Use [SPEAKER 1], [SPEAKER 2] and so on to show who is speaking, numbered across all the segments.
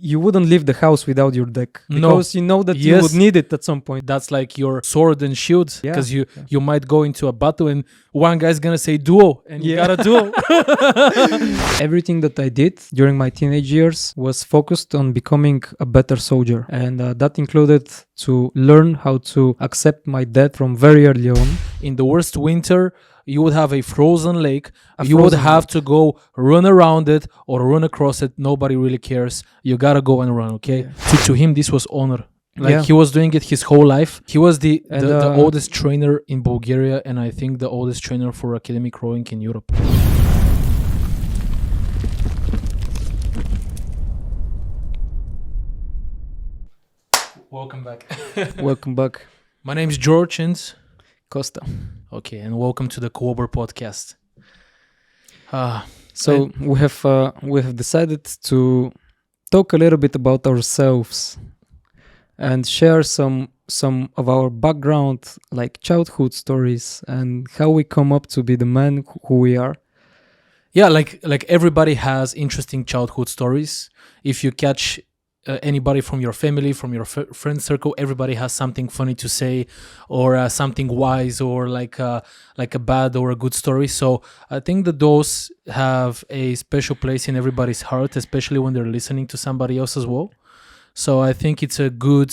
[SPEAKER 1] you wouldn't leave the house without your deck because you know that you would need it at some point.
[SPEAKER 2] That's like your sword and shield, because
[SPEAKER 1] Yeah.
[SPEAKER 2] you might go into a battle and one guy's gonna say duo and you gotta duo.
[SPEAKER 1] Everything that I did during my teenage years was focused on becoming a better soldier, and that included to learn how to accept my death from very early on.
[SPEAKER 2] In the worst winter, you would have a frozen lake. You would have to go run around it or run across it. Nobody really cares. You gotta go and run, okay?
[SPEAKER 1] Yeah.
[SPEAKER 2] To him, this was honor. Like he was doing it his whole life. He was the oldest trainer in Bulgaria, and I think the oldest trainer for academic rowing in Europe. Welcome back.
[SPEAKER 1] Welcome back,
[SPEAKER 2] My name is George and
[SPEAKER 1] Costa.
[SPEAKER 2] okay, and welcome to the Kolobar podcast.
[SPEAKER 1] So we have decided to talk a little bit about ourselves and share some of our background, like childhood stories, and how we come up to be the man who we are.
[SPEAKER 2] Yeah, like everybody has interesting childhood stories. If you catch anybody from your family, from your friend circle, everybody has something funny to say, or something wise, or like a bad or a good story. So I think that those have a special place in everybody's heart, especially when they're listening to somebody else as well. So I think it's a good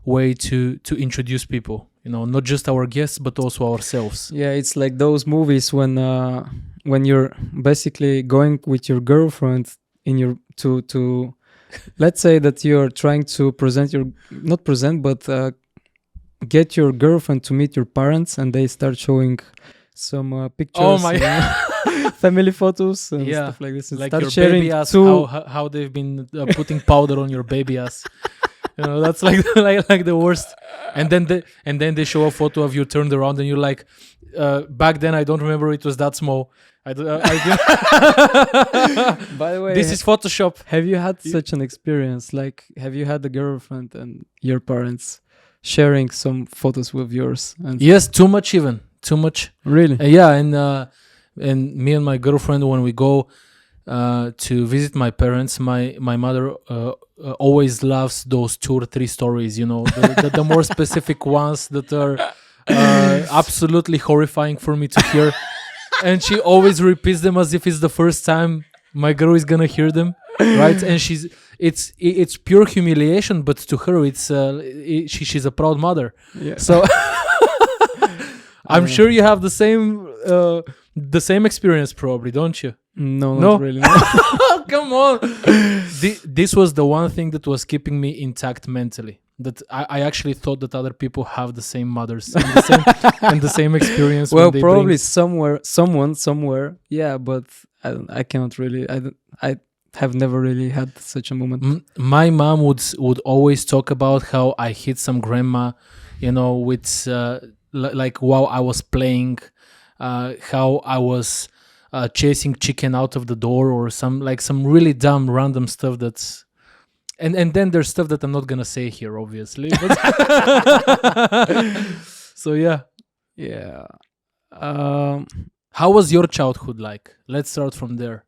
[SPEAKER 2] way to introduce people, not just our guests but also ourselves.
[SPEAKER 1] Yeah, it's like those movies when you're basically going with your girlfriend in your to let's say that you're trying to get your girlfriend to meet your parents, and they start showing some pictures.
[SPEAKER 2] Oh my
[SPEAKER 1] family photos and stuff like this, and
[SPEAKER 2] like
[SPEAKER 1] start
[SPEAKER 2] your
[SPEAKER 1] sharing
[SPEAKER 2] baby ass,
[SPEAKER 1] too.
[SPEAKER 2] how they've been putting powder on your baby ass. That's like the worst. And then they show a photo of you turned around, and you're like, back then I don't remember it was that small. I
[SPEAKER 1] By the way,
[SPEAKER 2] this is Photoshop.
[SPEAKER 1] have you had such an experience? Like, have you had a girlfriend and your parents sharing some photos with yours? And
[SPEAKER 2] Yes, too much.
[SPEAKER 1] really?
[SPEAKER 2] Yeah, and me and my girlfriend, when we go to visit my parents, my mother always loves those 2 or 3 stories, the more specific ones that are absolutely horrifying for me to hear. And she always repeats them as if it's the first time my girl is gonna hear them, right? And it's pure humiliation, but to her she's a proud mother.
[SPEAKER 1] Yeah.
[SPEAKER 2] So I'm sure you have the same experience, probably, don't you?
[SPEAKER 1] No,
[SPEAKER 2] No?
[SPEAKER 1] not really.
[SPEAKER 2] Come on. This was the one thing that was keeping me intact mentally. That I actually thought that other people have the same mothers and the same experience.
[SPEAKER 1] Well,
[SPEAKER 2] when they
[SPEAKER 1] probably
[SPEAKER 2] bring...
[SPEAKER 1] someone somewhere. Yeah, but I cannot really. I have never really had such a moment.
[SPEAKER 2] My mom would always talk about how I hit some grandma, with like while I was playing, how I was chasing chicken out of the door, or some really dumb random stuff that's. And then there's stuff that I'm not gonna say here, obviously. But so yeah. How was your childhood like? Let's start from there.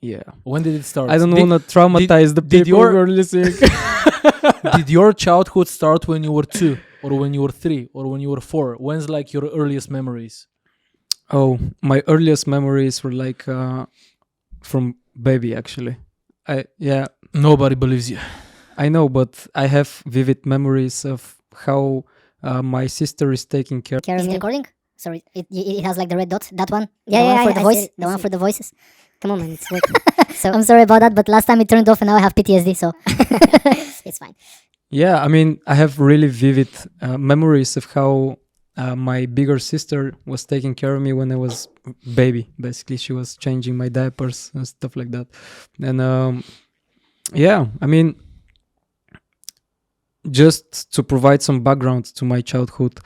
[SPEAKER 1] Yeah.
[SPEAKER 2] When did it start?
[SPEAKER 1] I don't want to traumatize the people who are listening.
[SPEAKER 2] Did your childhood start when you were 2, or when you were 3, or when you were 4? When's like your earliest memories?
[SPEAKER 1] Oh, my earliest memories were like from baby, actually.
[SPEAKER 2] Nobody believes you.
[SPEAKER 1] I know, but I have vivid memories of how my sister is taking care.
[SPEAKER 3] Is it recording? Sorry, it has like the red dot. That one.
[SPEAKER 4] Yeah,
[SPEAKER 3] the
[SPEAKER 4] yeah,
[SPEAKER 3] one for
[SPEAKER 4] I
[SPEAKER 3] the
[SPEAKER 4] see
[SPEAKER 3] voice.
[SPEAKER 4] it,
[SPEAKER 3] The
[SPEAKER 4] I
[SPEAKER 3] one
[SPEAKER 4] see
[SPEAKER 3] for the voices.
[SPEAKER 4] Come on, man, it's working. So
[SPEAKER 3] I'm sorry about that, but last time it turned off, and now I have PTSD. So
[SPEAKER 4] it's fine.
[SPEAKER 1] Yeah, I mean, I have really vivid memories of how my bigger sister was taking care of me when I was baby. Basically, she was changing my diapers and stuff like that. And yeah, I mean, just to provide some background to my childhood,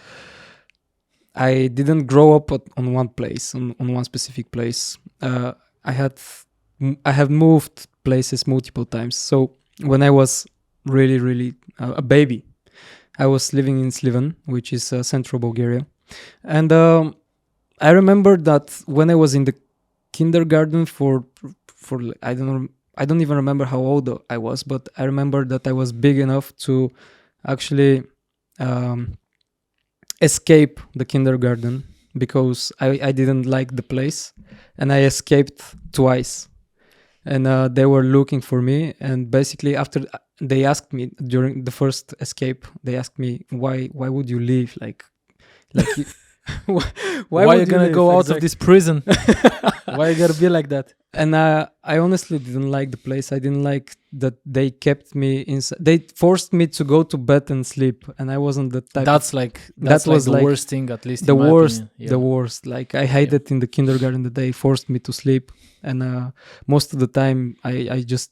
[SPEAKER 1] I didn't grow up on one place, on one specific place. I have moved places multiple times. So when I was really a baby, I was living in Sliven, which is central Bulgaria. And I remember that when I was in the kindergarten for I don't know, I don't even remember how old I was, but I remember that I was big enough to actually escape the kindergarten because I didn't like the place, and I escaped twice. And they were looking for me, and basically after they asked me during the first escape, they asked me why would you leave, like you,
[SPEAKER 2] Why
[SPEAKER 1] would
[SPEAKER 2] are you gonna
[SPEAKER 1] leave?
[SPEAKER 2] go out of
[SPEAKER 1] Exactly.
[SPEAKER 2] this prison? Why you gotta be like that?
[SPEAKER 1] And I honestly didn't like the place. I didn't like that they kept me inside. They forced me to go to bed and sleep, and I wasn't the type.
[SPEAKER 2] That's
[SPEAKER 1] That was
[SPEAKER 2] the
[SPEAKER 1] like
[SPEAKER 2] worst thing, at least
[SPEAKER 1] the
[SPEAKER 2] in my
[SPEAKER 1] worst,
[SPEAKER 2] opinion.
[SPEAKER 1] the worst. Like I hated in the kindergarten that they forced me to sleep, and most of the time I just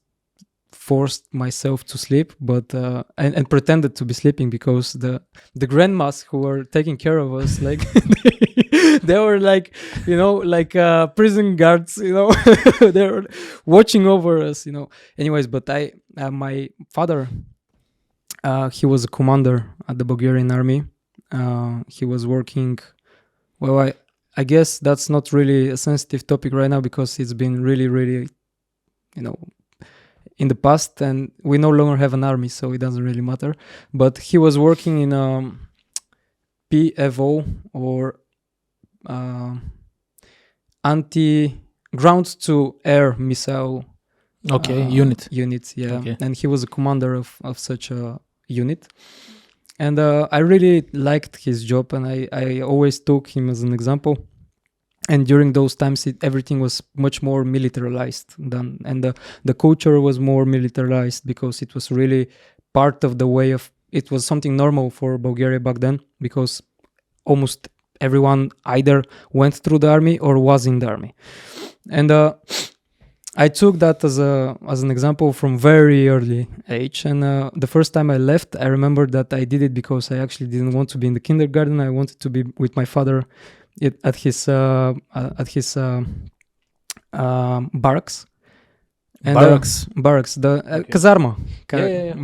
[SPEAKER 1] forced myself to sleep, but and pretended to be sleeping because the grandmas who were taking care of us, like they were like, like prison guards, they were watching over us, Anyways, but my father, he was a commander at the Bulgarian army. He was working. Well, I guess that's not really a sensitive topic right now because it's been really, really, in the past, and we no longer have an army, so it doesn't really matter. But he was working in PFO, or anti-ground to air missile
[SPEAKER 2] Unit.
[SPEAKER 1] yeah.
[SPEAKER 2] Okay.
[SPEAKER 1] And he was a commander of such a unit, and I really liked his job, and I always took him as an example. And during those times, everything was much more militarized and the culture was more militarized because it was really part of the way of. It was something normal for Bulgaria back then because almost everyone either went through the army or was in the army, and I took that as an example from very early age. And the first time I left, I remember that I did it because I actually didn't want to be in the kindergarten. I wanted to be with my father at his barracks. And, barracks, the kazarma,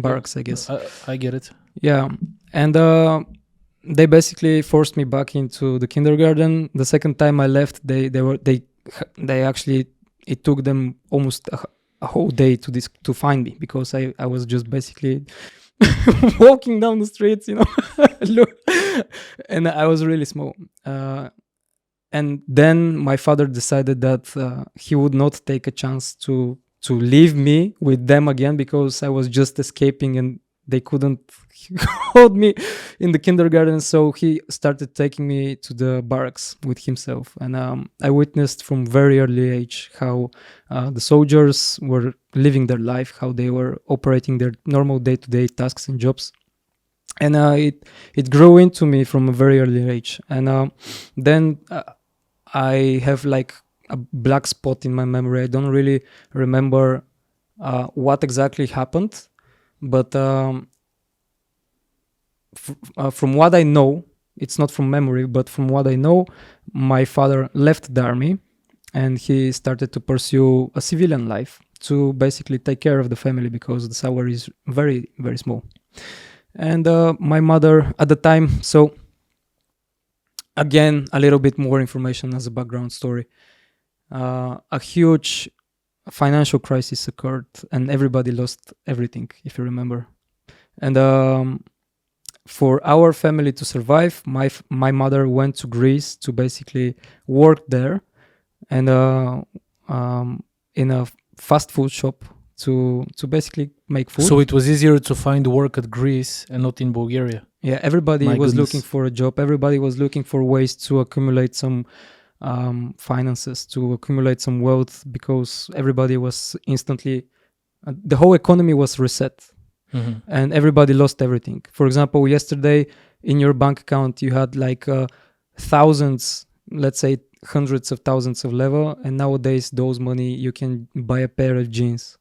[SPEAKER 1] barracks, I guess.
[SPEAKER 2] I get it.
[SPEAKER 1] Yeah, and they basically forced me back into the kindergarten. The second time I left, they actually, it took them almost a whole day to find me because I was just basically walking down the streets, Look, and I was really small. And then my father decided that he would not take a chance to leave me with them again because I was just escaping and they couldn't hold me in the kindergarten. So he started taking me to the barracks with himself. And I witnessed from very early age how the soldiers were living their life, how they were operating their normal day-to-day tasks and jobs. And it grew into me from a very early age. And then I have like a black spot in my memory. I don't really remember what exactly happened, but from what I know, it's not from memory, but from what I know, my father left the army and he started to pursue a civilian life to basically take care of the family because the salary is very, very small. And my mother at the time, so again, a little bit more information as a background story. A huge financial crisis occurred and everybody lost everything, if you remember. And for our family to survive, my mother went to Greece to basically work there and in a fast food shop to basically make food.
[SPEAKER 2] So it was easier to find work at Greece and not in Bulgaria.
[SPEAKER 1] Yeah, everybody
[SPEAKER 2] My
[SPEAKER 1] was
[SPEAKER 2] goodness.
[SPEAKER 1] looking for a job. Everybody was looking for ways to accumulate some finances, to accumulate some wealth, because everybody was instantly, the whole economy was reset and everybody lost everything. For example, yesterday in your bank account, you had like thousands, let's say hundreds of thousands of level. And nowadays, those money, you can buy a pair of jeans,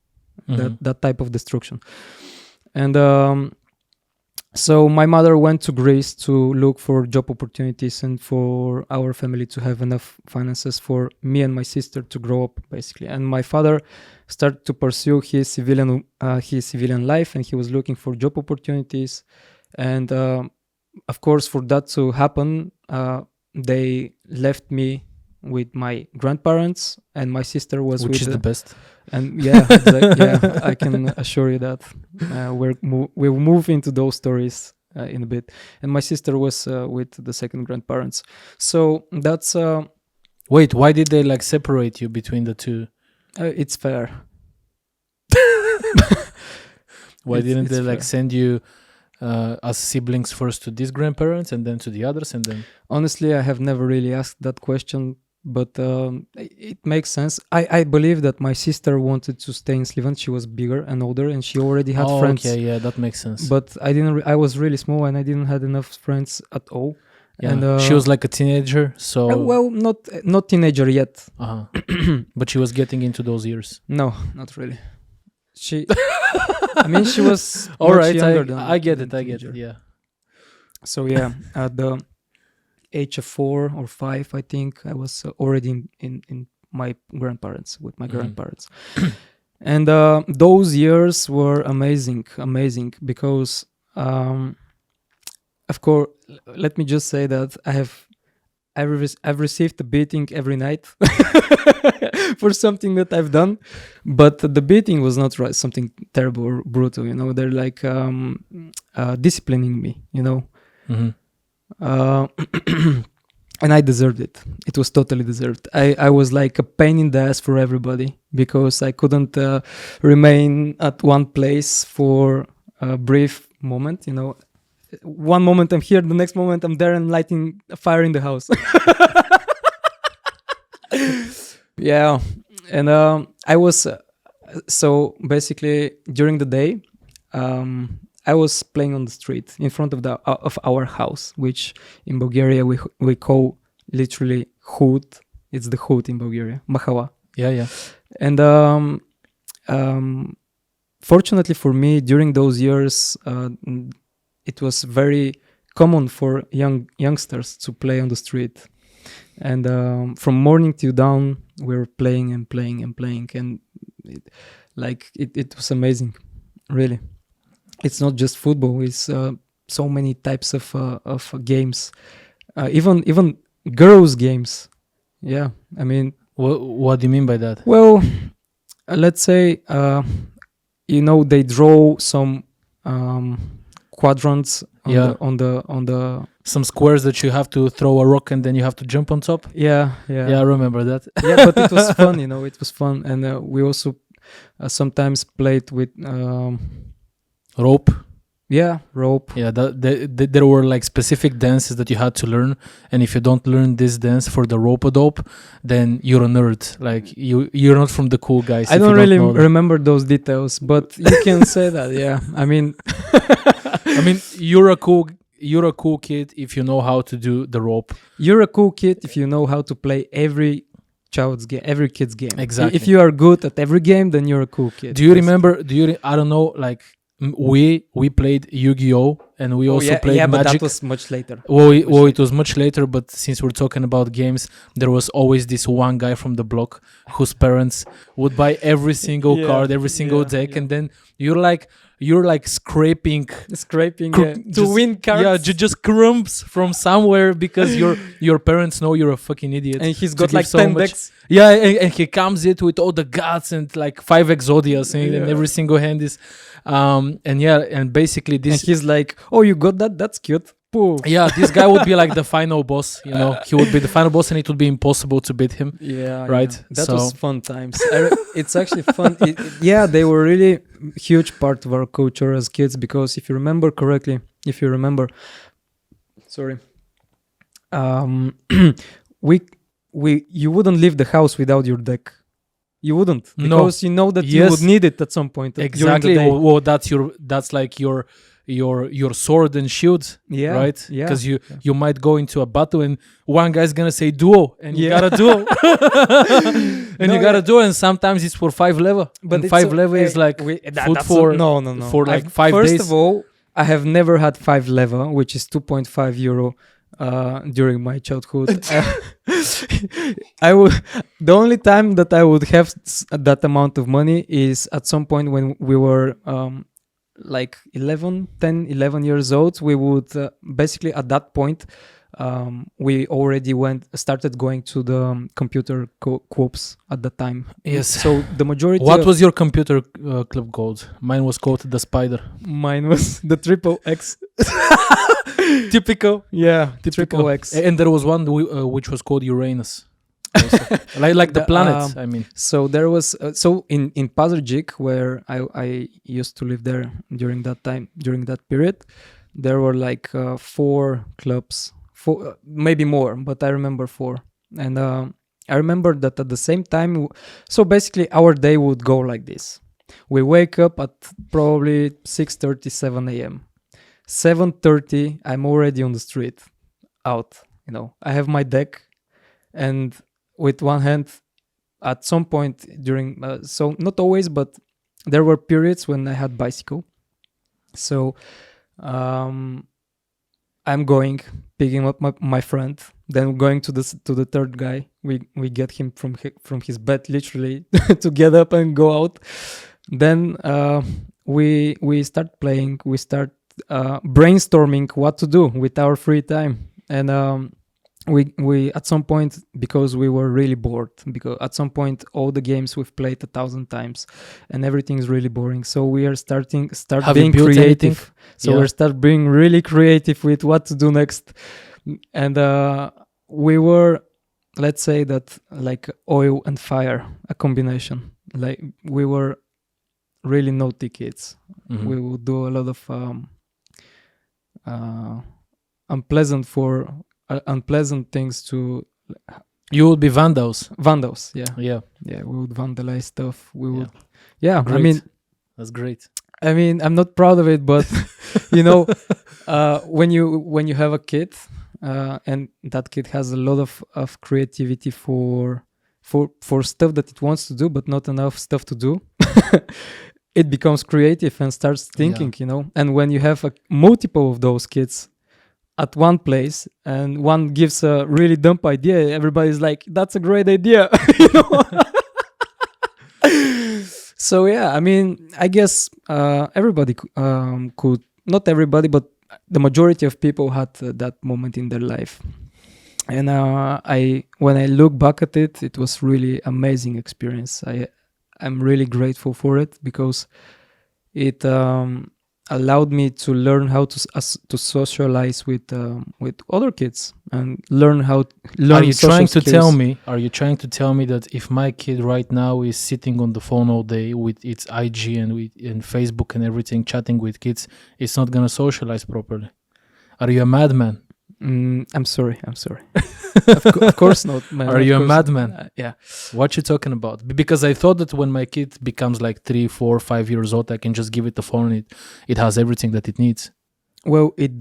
[SPEAKER 1] that type of destruction. And so my mother went to Greece to look for job opportunities and for our family to have enough finances for me and my sister to grow up, basically. And my father started to pursue his civilian life, and he was looking for job opportunities. And of course, for that to happen, they left me with my grandparents, and my sister was
[SPEAKER 2] Which
[SPEAKER 1] with
[SPEAKER 2] is the best.
[SPEAKER 1] and yeah, yeah, I can assure you that we'll move into those stories in a bit. And my sister was with the second grandparents. So that's
[SPEAKER 2] Wait, why did they like separate you between the two?
[SPEAKER 1] it's fair.
[SPEAKER 2] Why didn't
[SPEAKER 1] It's
[SPEAKER 2] they like
[SPEAKER 1] fair.
[SPEAKER 2] send you as siblings first to these grandparents and then to the others and then?
[SPEAKER 1] Honestly, I have never really asked that question, but it makes sense. I believe that my sister wanted to stay in Sliven. She was bigger and older, and she already had friends.
[SPEAKER 2] Okay, yeah, that makes sense.
[SPEAKER 1] But I didn't. I was really small, and I didn't had enough friends at all.
[SPEAKER 2] yeah.
[SPEAKER 1] And
[SPEAKER 2] She was like a teenager, so
[SPEAKER 1] well, not teenager yet.
[SPEAKER 2] uh-huh. But she was getting into those years.
[SPEAKER 1] No, not really. She, I mean, she was
[SPEAKER 2] All
[SPEAKER 1] much
[SPEAKER 2] right,
[SPEAKER 1] younger than
[SPEAKER 2] I get
[SPEAKER 1] than
[SPEAKER 2] it. I get it.
[SPEAKER 1] teenager.
[SPEAKER 2] Yeah.
[SPEAKER 1] So yeah, at the age of 4 or 5, I think I was already in my grandparents with my
[SPEAKER 2] Mhm.
[SPEAKER 1] grandparents, and those years were amazing because, of course, let me just say that I've received a beating every night for something that I've done, but the beating was not right, something terrible or brutal. You know, they're like disciplining me. You know,
[SPEAKER 2] Mm-hmm.
[SPEAKER 1] and I deserved it. It was totally deserved. I was like a pain in the ass for everybody because I couldn't remain at one place for a brief moment. You know, one moment I'm here, the next moment I'm there and lighting a fire in the house. Yeah, and I was so basically during the day, I was playing on the street in front of our house, which in Bulgaria we call literally hood. It's the hood in Bulgaria, Mahala.
[SPEAKER 2] Yeah, yeah.
[SPEAKER 1] And fortunately for me, during those years, it was very common for youngsters to play on the street. And from morning till dawn, we were playing and playing and playing. And it was amazing, really. It's not just football. It's so many types of games, even girls' games. Yeah, I mean,
[SPEAKER 2] What do you mean by that?
[SPEAKER 1] well, let's say they draw some quadrants
[SPEAKER 2] Yeah.
[SPEAKER 1] on the
[SPEAKER 2] Some squares that you have to throw a rock and then you have to jump on top.
[SPEAKER 1] yeah.
[SPEAKER 2] Yeah, I remember that.
[SPEAKER 1] Yeah, but it was fun, it was fun. And we also sometimes played with
[SPEAKER 2] Rope.
[SPEAKER 1] rope.
[SPEAKER 2] Yeah, there were like specific dances that you had to learn, and if you don't learn this dance for the rope dope, then you're a nerd. Like you're not from the cool guys.
[SPEAKER 1] I
[SPEAKER 2] if you
[SPEAKER 1] don't really
[SPEAKER 2] know that.
[SPEAKER 1] remember those details, but you can say that. Yeah, I mean,
[SPEAKER 2] you're a cool kid if you know how to do the rope.
[SPEAKER 1] you're a cool kid if you know how to play every child's game, every kid's game.
[SPEAKER 2] Exactly.
[SPEAKER 1] If you are good at every game, then you're a cool kid.
[SPEAKER 2] Do you remember? I don't know. Like we played Yu-Gi-Oh and we also played
[SPEAKER 1] but
[SPEAKER 2] Magic.
[SPEAKER 1] that was much later.
[SPEAKER 2] It was much later, but since we're talking about games, there was always this one guy from the block whose parents would buy every single
[SPEAKER 1] Yeah,
[SPEAKER 2] card, every single deck,
[SPEAKER 1] yeah.
[SPEAKER 2] and then you're like scraping
[SPEAKER 1] Scraping to
[SPEAKER 2] just-
[SPEAKER 1] win cards.
[SPEAKER 2] Yeah, just crumbs from somewhere because your parents know you're a fucking idiot.
[SPEAKER 1] and he's
[SPEAKER 2] to
[SPEAKER 1] got
[SPEAKER 2] give
[SPEAKER 1] like
[SPEAKER 2] so
[SPEAKER 1] 10
[SPEAKER 2] much.
[SPEAKER 1] decks.
[SPEAKER 2] Yeah, and he comes it with all the guts and like 5 Exodias and
[SPEAKER 1] Yeah.
[SPEAKER 2] every single hand is and basically
[SPEAKER 1] And
[SPEAKER 2] this
[SPEAKER 1] he's like, "Oh, you got that? That's cute." Poof.
[SPEAKER 2] yeah, this guy would be like the final boss, he would be the final boss and it would be impossible to beat him.
[SPEAKER 1] Yeah,
[SPEAKER 2] Right,
[SPEAKER 1] yeah. That
[SPEAKER 2] so-
[SPEAKER 1] was fun times. It's actually fun. Yeah, they were really huge part of our culture as kids because if you remember correctly, sorry, you wouldn't leave the house without your deck. You wouldn't
[SPEAKER 2] No.
[SPEAKER 1] because you know that you
[SPEAKER 2] Yes.
[SPEAKER 1] would need it at some point during
[SPEAKER 2] Exactly.
[SPEAKER 1] the day.
[SPEAKER 2] Well, that's like your sword and shield,
[SPEAKER 1] Yeah,
[SPEAKER 2] right?
[SPEAKER 1] yeah,
[SPEAKER 2] Because
[SPEAKER 1] yeah.
[SPEAKER 2] you might go into a battle and one guy's gonna say duo and you
[SPEAKER 1] Yeah.
[SPEAKER 2] gotta duo. And
[SPEAKER 1] No,
[SPEAKER 2] you gotta
[SPEAKER 1] yeah.
[SPEAKER 2] do, and sometimes it's for 5 level. But
[SPEAKER 1] it's
[SPEAKER 2] 5 level is like food for
[SPEAKER 1] no.
[SPEAKER 2] for like 5
[SPEAKER 1] First
[SPEAKER 2] days.
[SPEAKER 1] of all, I have never had 5 leva, which is 2.5 euro during my childhood. The only time that I would have that amount of money is at some point when we were like 11 years old. We would basically at that point we already started going to the computer co-ops at the time.
[SPEAKER 2] Yes.
[SPEAKER 1] So the majority.
[SPEAKER 2] What was your computer club called? Mine was called the Spider.
[SPEAKER 1] Mine was the Triple X.
[SPEAKER 2] Typical.
[SPEAKER 1] Yeah, Triple X.
[SPEAKER 2] And there was one which was called Uranus. Also. like the planet. I mean.
[SPEAKER 1] So there was so in Pazarjik, where I used to live there during that period, there were like 4 clubs, 4 maybe more, but I remember 4. And I remember that at the same time, so basically our day would go like this. We wake up at probably 6:30, 7 a.m. 7:30, I'm already on the street, out. I have my deck, and with one hand, at some point during, so not always, but there were periods when I had bicycle. So I'm going, picking up my friend, then going to the third guy. We get him from his bed literally to get up and go out. Then we start playing. We start brainstorming what to do with our free time, and we at some point, because we were really bored, because at some point all the games we've played 1,000 times and everything's really boring, so we are start
[SPEAKER 2] Have
[SPEAKER 1] being
[SPEAKER 2] you built
[SPEAKER 1] creative.
[SPEAKER 2] anything?
[SPEAKER 1] So
[SPEAKER 2] Yeah.
[SPEAKER 1] we start being really creative with what to do next. And we were, let's say that, like oil and fire, a combination. Like we were really naughty kids.
[SPEAKER 2] Mhm.
[SPEAKER 1] We would do a lot of unpleasant things to
[SPEAKER 2] You would be vandals.
[SPEAKER 1] vandals. Yeah,
[SPEAKER 2] Yeah.
[SPEAKER 1] we would vandalize stuff. We
[SPEAKER 2] Yeah.
[SPEAKER 1] would, yeah.
[SPEAKER 2] Great. That's great.
[SPEAKER 1] I'm not proud of it, but when you have a kid, and that kid has a lot of creativity for stuff that it wants to do, but not enough stuff to do, it becomes creative and starts thinking, And when you have multiple of those kids at one place, and one gives a really dumb idea, everybody's like, "That's a great idea," So yeah, I guess everybody could, not everybody, but the majority of people had that moment in their life. And when I look back at it, it was really amazing experience. I'm really grateful for it, because it allowed me to learn how to socialize with other kids, and learn
[SPEAKER 2] Are you
[SPEAKER 1] social
[SPEAKER 2] trying to
[SPEAKER 1] skills.
[SPEAKER 2] Are you trying to tell me that if my kid right now is sitting on the phone all day with its IG and Facebook and everything, chatting with kids, it's not gonna socialize properly? Are you a madman?
[SPEAKER 1] I'm sorry. Of course not, man.
[SPEAKER 2] Are
[SPEAKER 1] Of
[SPEAKER 2] you a
[SPEAKER 1] course-
[SPEAKER 2] madman?
[SPEAKER 1] Yeah.
[SPEAKER 2] What you talking about? Because I thought that when my kid becomes like 3, 4, 5 years old, I can just give it the phone and it has everything that it needs.
[SPEAKER 1] Well, it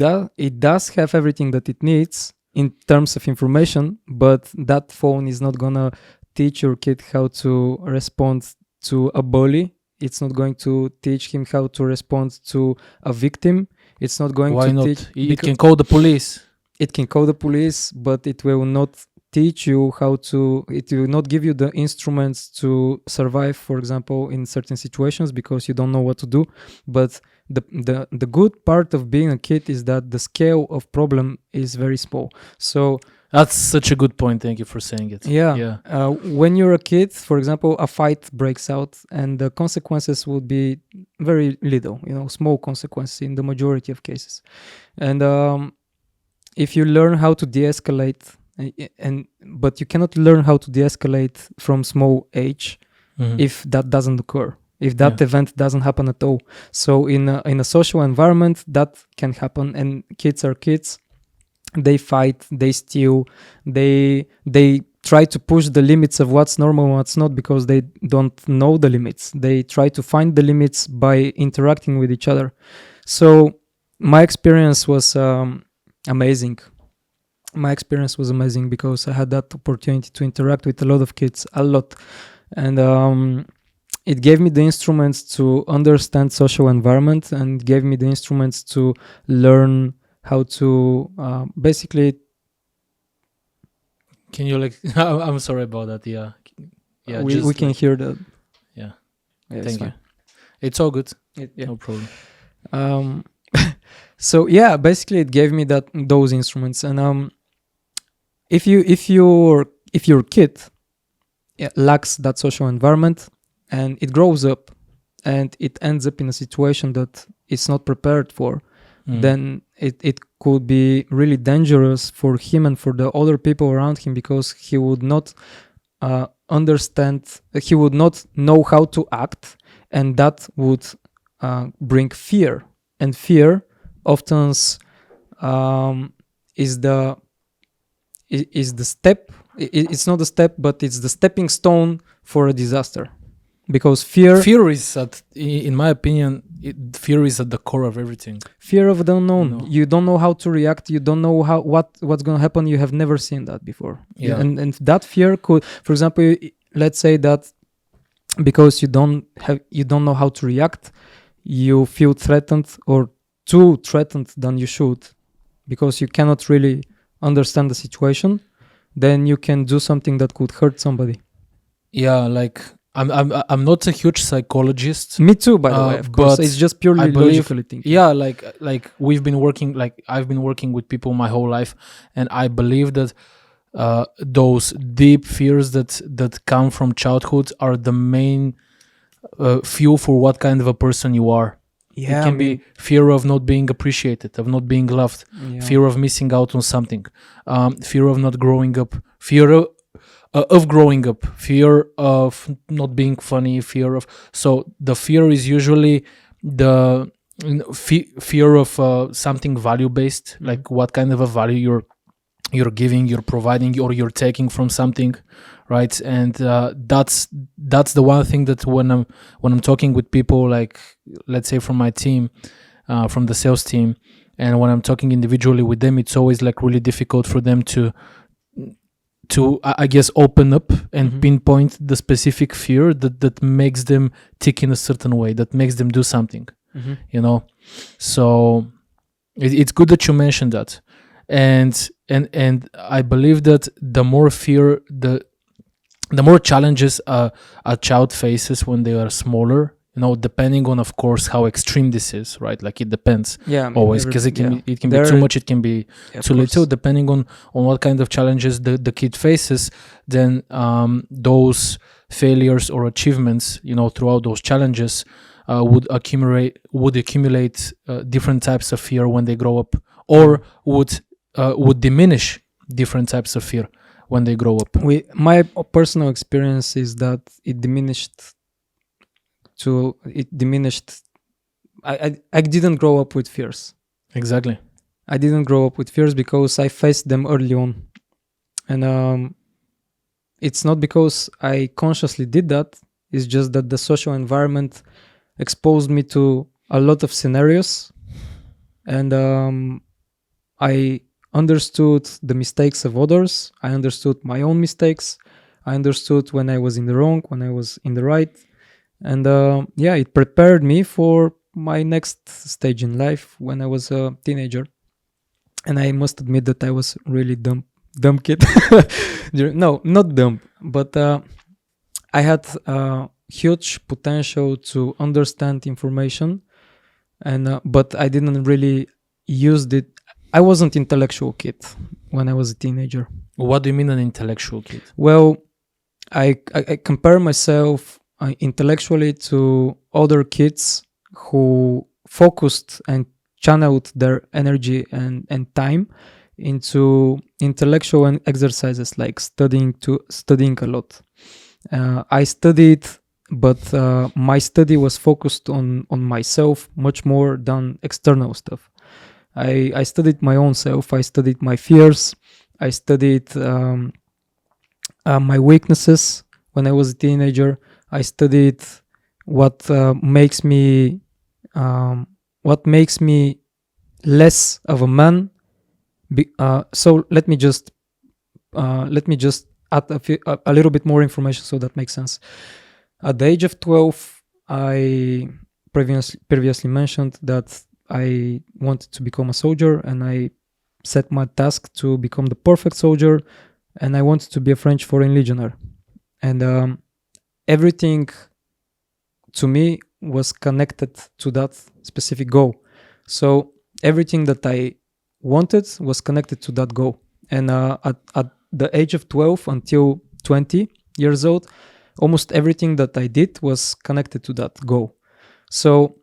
[SPEAKER 1] does have everything that it needs in terms of information, but that phone is not gonna teach your kid how to respond to a bully. It's not going to teach him how to respond to a victim. It's not going
[SPEAKER 2] Why
[SPEAKER 1] to
[SPEAKER 2] not?
[SPEAKER 1] teach.
[SPEAKER 2] It can call the police.
[SPEAKER 1] It can call the police, but it will not teach you it will not give you the instruments to survive, for example, in certain situations, because you don't know what to do. But the good part of being a kid is that the scale of problem is very small. So
[SPEAKER 2] That's such a good point. Thank you for saying it.
[SPEAKER 1] yeah. When you're a kid, for example, a fight breaks out, and the consequences would be very little, small consequences in the majority of cases. And if you learn how to de-escalate, but you cannot learn how to de-escalate from small age
[SPEAKER 2] Mhm.
[SPEAKER 1] if that doesn't occur, if that
[SPEAKER 2] Yeah.
[SPEAKER 1] event doesn't happen at all. So in a social environment, that can happen, and kids are kids. They fight, they steal, they try to push the limits of what's normal and what's not, because they don't know the limits. They try to find the limits by interacting with each other. So my experience was amazing. My experience was amazing because I had that opportunity to interact with a lot of kids, and it gave me the instruments to understand social environment, and gave me the instruments to learn how to basically.
[SPEAKER 2] Can you I'm sorry about that. Yeah. Yeah.
[SPEAKER 1] we can hear that.
[SPEAKER 2] Yeah.
[SPEAKER 1] It's
[SPEAKER 2] Thank you.
[SPEAKER 1] fine.
[SPEAKER 2] It's all good.
[SPEAKER 1] Yeah.
[SPEAKER 2] No problem.
[SPEAKER 1] So yeah, basically it gave me those instruments, and if your kid lacks that social environment and it grows up and it ends up in a situation that it's not prepared for, then it could be really dangerous for him and for the other people around him, because he would not understand, he would not know how to act, and that would bring fear. And fear often is the step. It's not a step, but it's the stepping stone for a disaster. Because
[SPEAKER 2] fear is in my opinion, fear is at the core of everything.
[SPEAKER 1] Fear of the unknown.
[SPEAKER 2] No.
[SPEAKER 1] You don't know how to react. You don't know what's going to happen. You have never seen that before.
[SPEAKER 2] Yeah.
[SPEAKER 1] And that fear could, for example, let's say that because you don't know how to react, you feel threatened, or too threatened than you should, because you cannot really understand the situation. Then you can do something that could hurt somebody.
[SPEAKER 2] Yeah, like I'm not a huge psychologist.
[SPEAKER 1] Me too, by the way. Of course,
[SPEAKER 2] but
[SPEAKER 1] it's just purely
[SPEAKER 2] I believe-
[SPEAKER 1] logically thinking.
[SPEAKER 2] Yeah, like I've been working with people my whole life, and I believe that those deep fears that come from childhood are the main fuel for what kind of a person you are.
[SPEAKER 1] Yeah,
[SPEAKER 2] It can be fear of not being appreciated, of not being loved, fear of missing out on something, fear of not growing up, fear of growing up, fear of not being funny, fear of. So the fear is usually the fear of something value based, like what kind of a value you're giving, you're providing, or you're taking from something, right? And that's the one thing that when I'm talking with people, like let's say from my team, from the sales team, and when I'm talking individually with them, it's always like really difficult for them to I guess open up and pinpoint the specific fear that makes them tick in a certain way, that makes them do something, you know. So it's good that you mentioned that. And I believe that the more fear, the more challenges a child faces when they are smaller, you know, depending on, of course, how extreme this is, right? Like it depends always, because it can be too much, it can be too little, depending on what kind of challenges the kid faces. Then those failures or achievements, you know, throughout those challenges would accumulate different types of fear when they grow up, or would diminish different types of fear when they grow up.
[SPEAKER 1] My personal experience is that it diminished. I didn't grow up with fears.
[SPEAKER 2] Exactly.
[SPEAKER 1] I didn't grow up with fears because I faced them early on. And it's not because I consciously did that. It's just that the social environment exposed me to a lot of scenarios. And I understood the mistakes of others. I understood my own mistakes. I understood when I was in the wrong, when I was in the right. And it prepared me for my next stage in life when I was a teenager. And I must admit that I was really dumb kid. No, not dumb, but I had huge potential to understand information, and but I didn't really use it. I wasn't an intellectual kid when I was a teenager.
[SPEAKER 2] What do you mean an intellectual kid?
[SPEAKER 1] Well, I compare myself intellectually to other kids who focused and channeled their energy and time into intellectual exercises like studying a lot. I studied, but my study was focused on myself much more than external stuff. I studied my own self. I studied my fears. I studied my weaknesses when I was a teenager. I studied what makes me less of a man. So let me just add a little bit more information so that makes sense. At the age of 12, I previously mentioned that I wanted to become a soldier, and I set my task to become the perfect soldier, and I wanted to be a French foreign legionnaire. And everything to me was connected to that specific goal. So everything that I wanted was connected to that goal. And at the age of 12 until 20 years old, almost everything that I did was connected to that goal. So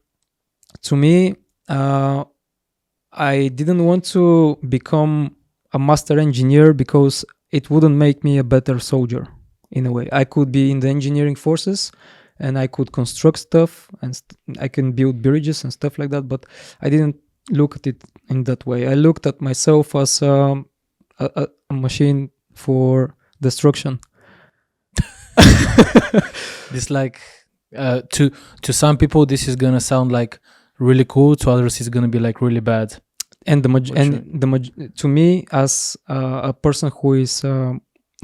[SPEAKER 1] to me, I didn't want to become a master engineer because it wouldn't make me a better soldier in a way. I could be in the engineering forces and I could construct stuff and I can build bridges and stuff like that, but I didn't look at it in that way. I looked at myself as a machine for destruction.
[SPEAKER 2] This like to some people this is gonna sound like really cool. To others, it's gonna be like really bad.
[SPEAKER 1] And to me, as a person who is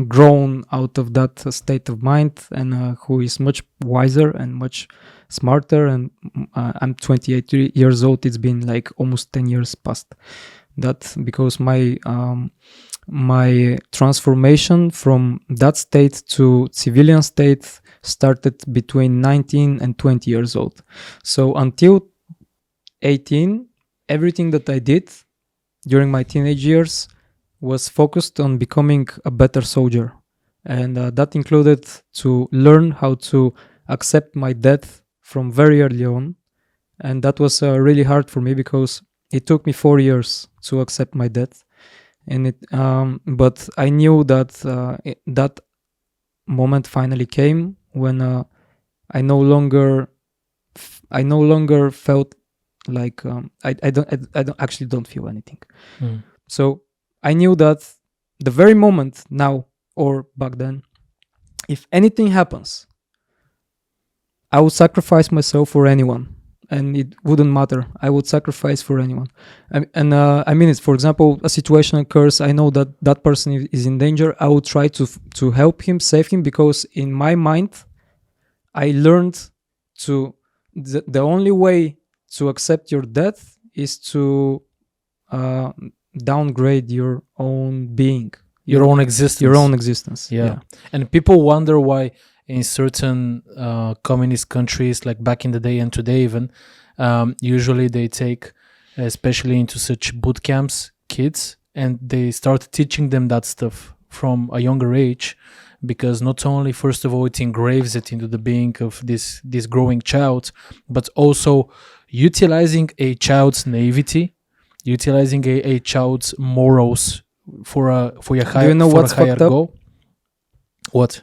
[SPEAKER 1] grown out of that state of mind and who is much wiser and much smarter, and I'm 28 years old. It's been like almost 10 years past that, because my transformation from that state to civilian state started between 19 and 20 years old. So until 18, everything that I did during my teenage years was focused on becoming a better soldier. And that included to learn how to accept my death from very early on. And that was really hard for me because it took me 4 years to accept my death. And but I knew that that moment finally came when I no longer felt like I don't feel anything. So I knew that the very moment now or back then, if anything happens, I would sacrifice myself for anyone, and it wouldn't matter. I would sacrifice for anyone. I mean it. For example, a situation occurs. I know that that person is in danger. I would try to help him, save him, because in my mind, I learned to the only way to accept your death is to downgrade your own being,
[SPEAKER 2] Your own existence.
[SPEAKER 1] your own existence.
[SPEAKER 2] Yeah. And people wonder why in certain communist countries, like back in the day and today even, usually they take, especially into such boot camps, kids, and they start teaching them that stuff from a younger age, because not only, first of all, it engraves it into the being of this growing child, but also utilizing a child's naivety, utilizing a child's morals for a higher,
[SPEAKER 1] Do you know
[SPEAKER 2] for
[SPEAKER 1] what's
[SPEAKER 2] a higher
[SPEAKER 1] fucked up?
[SPEAKER 2] goal. What?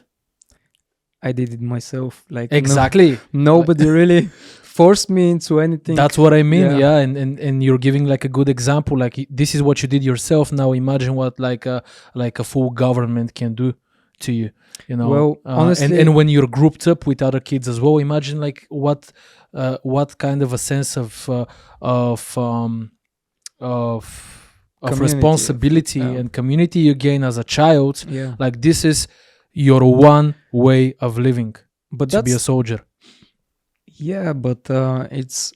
[SPEAKER 1] I did it myself. Like
[SPEAKER 2] Exactly.
[SPEAKER 1] nobody really forced me into anything.
[SPEAKER 2] That's what I mean.
[SPEAKER 1] Yeah.
[SPEAKER 2] Yeah. And you're giving like a good example. Like this is what you did yourself. Now imagine what like a full government can do to you. You know.
[SPEAKER 1] Well, honestly-
[SPEAKER 2] and when you're grouped up with other kids as well, imagine like what kind of a sense of
[SPEAKER 1] Community,
[SPEAKER 2] responsibility
[SPEAKER 1] yeah.
[SPEAKER 2] and community you gain as a child.
[SPEAKER 1] Yeah,
[SPEAKER 2] Like this is your one way of living,
[SPEAKER 1] but
[SPEAKER 2] to be a
[SPEAKER 1] that's
[SPEAKER 2] soldier.
[SPEAKER 1] yeah, but it's.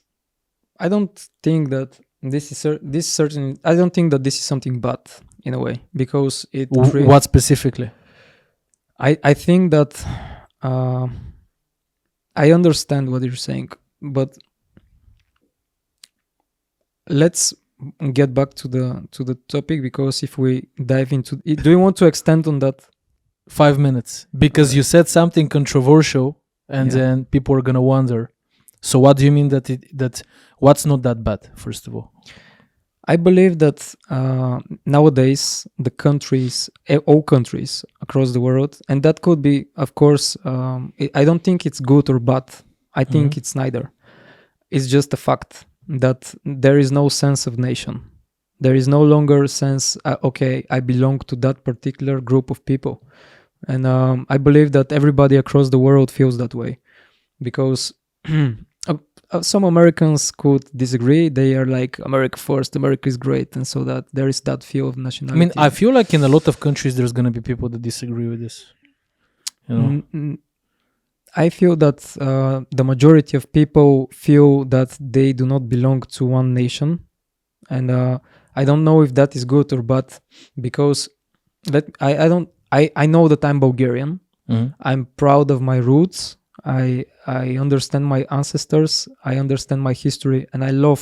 [SPEAKER 1] I don't think that this is this certain. I don't think that this is something bad in a way, because it.
[SPEAKER 2] What specifically?
[SPEAKER 1] I think that I understand what you're saying, but let's get back to the topic, because if we dive into it, do you want to extend on that?
[SPEAKER 2] 5 minutes, because you said something controversial, and
[SPEAKER 1] Yeah.
[SPEAKER 2] then people are gonna wonder. So what do you mean that what's not that bad? First of all,
[SPEAKER 1] I believe that nowadays the countries, all countries across the world, and that could be, of course, I don't think it's good or bad. I think it's neither. It's just a fact that there is no sense of nation. There is no longer sense, okay, I belong to that particular group of people. And I believe that everybody across the world feels that way, because some Americans could disagree. They are like, America first, America is great, and so that there is that feel of
[SPEAKER 2] I
[SPEAKER 1] nationality.
[SPEAKER 2] mean, I feel like in a lot of countries there's gonna be people that disagree with this. You know,
[SPEAKER 1] I feel that the majority of people feel that they do not belong to one nation, and I don't know if that is good or bad, because I know that I'm Bulgarian. I'm proud of my roots. I understand my ancestors. I understand my history, and I love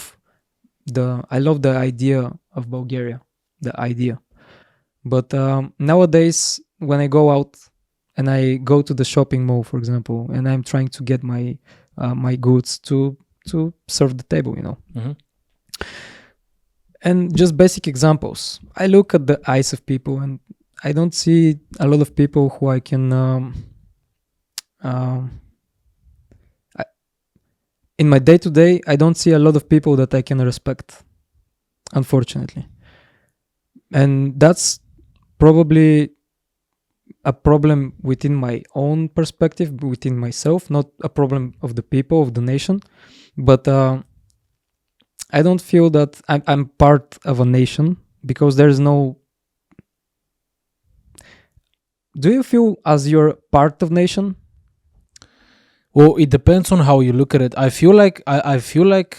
[SPEAKER 1] the idea of Bulgaria, the idea. But nowadays, when I go out and I go to the shopping mall, for example, and I'm trying to get my my goods to serve the table,
[SPEAKER 2] Mhm.
[SPEAKER 1] and just basic examples. I look at the eyes of people, and I don't see a lot of people who I can. Um, I, in my day to day, I don't see a lot of people that I can respect, unfortunately, and that's probably a problem within my own perspective, within myself, not a problem of the people of the nation. But I don't feel that I'm part of a nation because there's no. Do you feel as you're part of nation?
[SPEAKER 2] Well, it depends on how you look at it. I feel like I feel like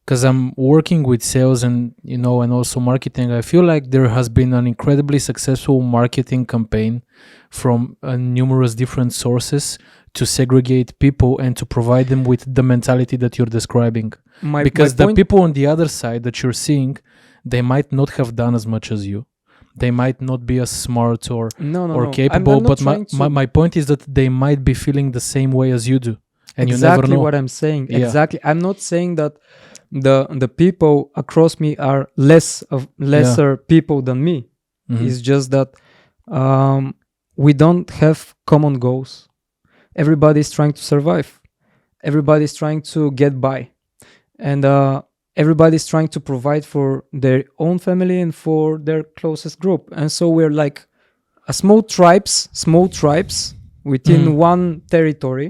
[SPEAKER 2] because I'm working with sales and and also marketing, I feel like there has been an incredibly successful marketing campaign from numerous different sources to segregate people and to provide them with the mentality that you're describing. Because the people on the other side that you're seeing, they might not have done as much as you. They might not be as smart or
[SPEAKER 1] No.
[SPEAKER 2] capable,
[SPEAKER 1] I'm not
[SPEAKER 2] but
[SPEAKER 1] trying to-
[SPEAKER 2] my point is that they might be feeling the same way as you do, and you
[SPEAKER 1] exactly
[SPEAKER 2] never know.
[SPEAKER 1] what I'm saying.
[SPEAKER 2] Yeah.
[SPEAKER 1] Exactly. I'm not saying that the people across me are lesser people than me.
[SPEAKER 2] Mhm.
[SPEAKER 1] It's just that we don't have common goals. Everybody's trying to survive. Everybody's trying to get by, and everybody's trying to provide for their own family and for their closest group. And so we're like a small tribes within
[SPEAKER 2] Mhm.
[SPEAKER 1] one territory.